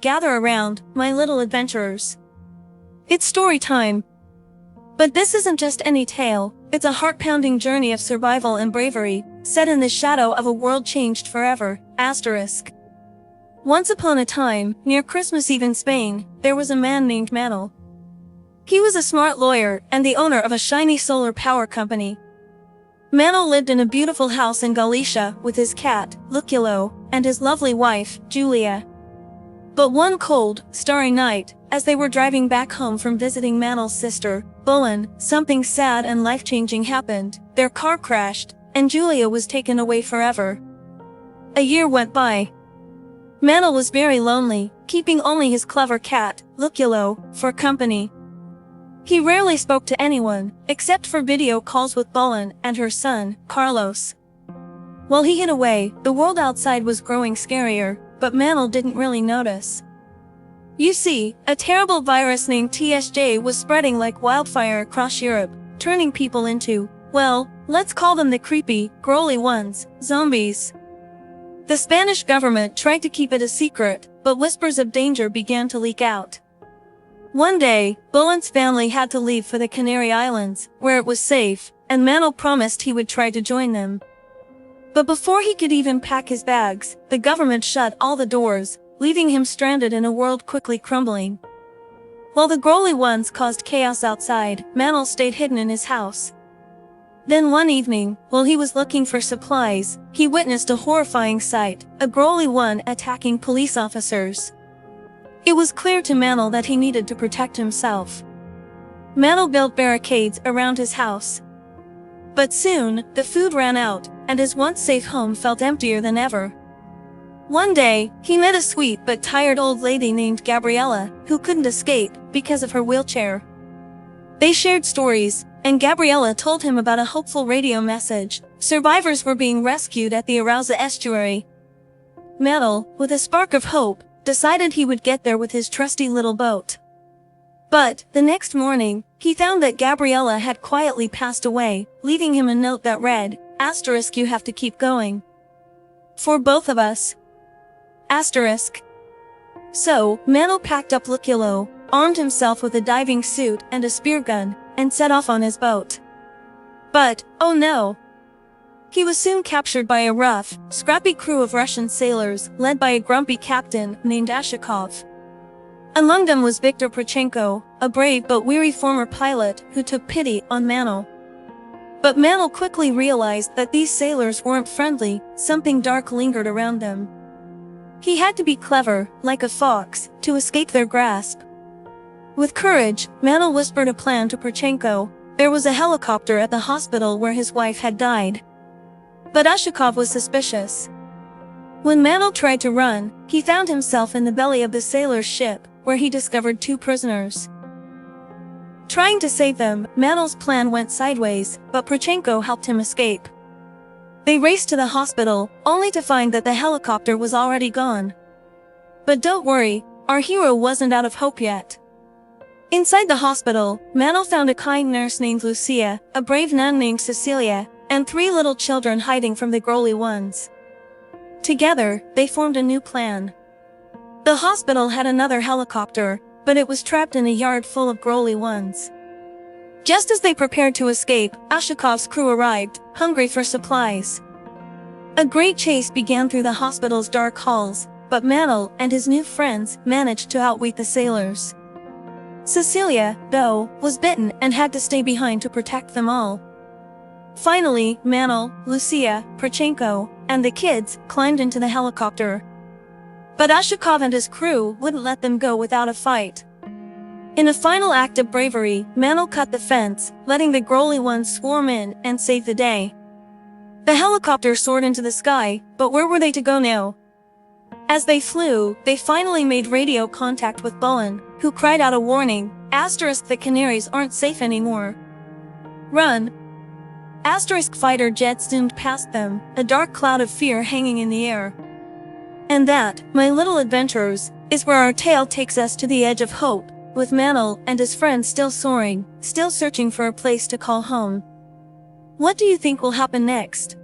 gather around, my little adventurers. It's story time. But this isn't just any tale, it's a heart-pounding journey of survival and bravery, set in the shadow of a world changed forever. Once upon a time, near Christmas Eve in Spain, there was a man named Manel. He was a smart lawyer and the owner of a shiny solar power company. Manel lived in a beautiful house in Galicia with his cat, Luculo, and his lovely wife, Julia. But one cold, starry night, as they were driving back home from visiting Manel's sister, Bullen, something sad and life-changing happened. Their car crashed, and Julia was taken away forever. A year went by. Manel was very lonely, keeping only his clever cat, Luculo, for company. He rarely spoke to anyone, except for video calls with Bullen and her son, Carlos. While he hid away, the world outside was growing scarier, but Manel didn't really notice. You see, a terrible virus named TSJ was spreading like wildfire across Europe, turning people into, well, let's call them the creepy, growly ones, zombies. The Spanish government tried to keep it a secret, but whispers of danger began to leak out. One day, Bullen's family had to leave for the Canary Islands, where it was safe, and Manel promised he would try to join them. But before he could even pack his bags, the government shut all the doors, leaving him stranded in a world quickly crumbling. While the growly ones caused chaos outside, Manel stayed hidden in his house. Then one evening, while he was looking for supplies, he witnessed a horrifying sight, a growly one attacking police officers. It was clear to Manel that he needed to protect himself. Manel built barricades around his house. But soon, the food ran out, and his once safe home felt emptier than ever. One day, he met a sweet but tired old lady named Gabriella, who couldn't escape because of her wheelchair. They shared stories, and Gabriella told him about a hopeful radio message. Survivors were being rescued at the Arousa estuary. Manel, with a spark of hope, decided he would get there with his trusty little boat. But, the next morning, he found that Gabriella had quietly passed away, leaving him a note that read, * you have to keep going. For both of us. *. So, Manel packed up Luculo, armed himself with a diving suit and a spear gun, and set off on his boat. But, oh no! He was soon captured by a rough, scrappy crew of Russian sailors, led by a grumpy captain named Ashikov. Among them was Viktor Prochenko, a brave but weary former pilot who took pity on Manel. But Manel quickly realized that these sailors weren't friendly, something dark lingered around them. He had to be clever, like a fox, to escape their grasp. With courage, Manel whispered a plan to Prochenko. There was a helicopter at the hospital where his wife had died. But Ashikov was suspicious. When Manel tried to run, he found himself in the belly of the sailor's ship, where he discovered 2 prisoners. Trying to save them, Manel's plan went sideways, but Prochenko helped him escape. They raced to the hospital, only to find that the helicopter was already gone. But don't worry, our hero wasn't out of hope yet. Inside the hospital, Manel found a kind nurse named Lucia, a brave nun named Cecilia, and 3 little children hiding from the growly ones. Together, they formed a new plan. The hospital had another helicopter, but it was trapped in a yard full of growly ones. Just as they prepared to escape, Ashikov's crew arrived, hungry for supplies. A great chase began through the hospital's dark halls, but Manel and his new friends managed to outwit the sailors. Cecilia, though, was bitten and had to stay behind to protect them all. Finally, Manel, Lucia, Prochenko, and the kids climbed into the helicopter. But Ashikov and his crew wouldn't let them go without a fight. In a final act of bravery, Manel cut the fence, letting the growly ones swarm in and save the day. The helicopter soared into the sky, but where were they to go now? As they flew, they finally made radio contact with Bullen, who cried out a warning, * the Canaries aren't safe anymore. Run! * fighter jets zoomed past them, a dark cloud of fear hanging in the air. And that, my little adventurers, is where our tale takes us to the edge of hope, with Manel and his friends still soaring, still searching for a place to call home. What do you think will happen next?